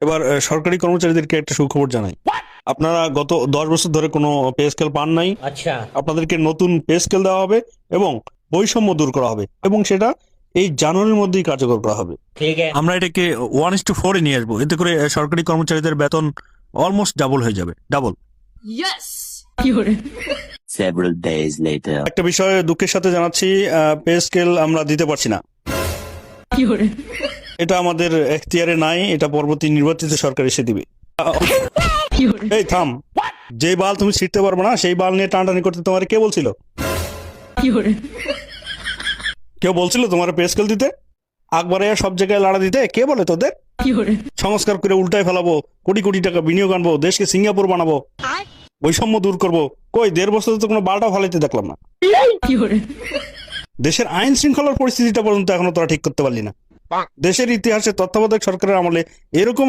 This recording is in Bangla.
এবার সরকারি কর্মচারীদেরকে একটা সুখবর জানাই। আপনারা গত 10 বছর ধরে কোনো পে স্কেল পান নাই। अच्छा আপনাদেরকে নতুন পে স্কেল দেওয়া হবে এবং বৈষম্য দূর করা হবে এবং সেটা এই জানুয়ারির মধ্যেই কার্যকর করা হবে। ठीक है আমরা এটাকে 1:4 এ নিয়ে আসবো। এতে করে সরকারি কর্মচারীদের বেতন অলমোস্ট ডাবল হয়ে যাবে, ডাবল। Several days later. একটা বিষয়ে দুঃখের সাথে জানাচ্ছি, পে স্কেল আমরা দিতে পারছি না। এটা আমাদের এখতিয়ারে নাই, এটা পরবর্তী নির্বাচিত সরকার এসে দিবে। এই থাম, যে বাল তুমি ছিঁড়তে পারবে না সেই বাল নিয়ে টানাটানি করতে তোমার কে বলছিল? কেউ বলছিল তোমার পে স্কেল দিতে? আকবরে সব জায়গায় লাড়া দিতে কে বলে তোদের? সংস্কার করে উল্টায় ফেলাবো, কোটি কোটি টাকা বিনিয়োগ আনবো, দেশকে সিঙ্গাপুর বানাবো, বৈষম্য দূর করবো। কই 1.5 বছর তো কোনো বালটা ফালাইতে দেখলাম না। দেশের আইন শৃঙ্খলার পরিস্থিতিটা পর্যন্ত এখনো তোরা ঠিক করতে পারলি না। দেশের ইতিহাসে তত্ত্বাবধায়ক সরকারের আমলে এরকম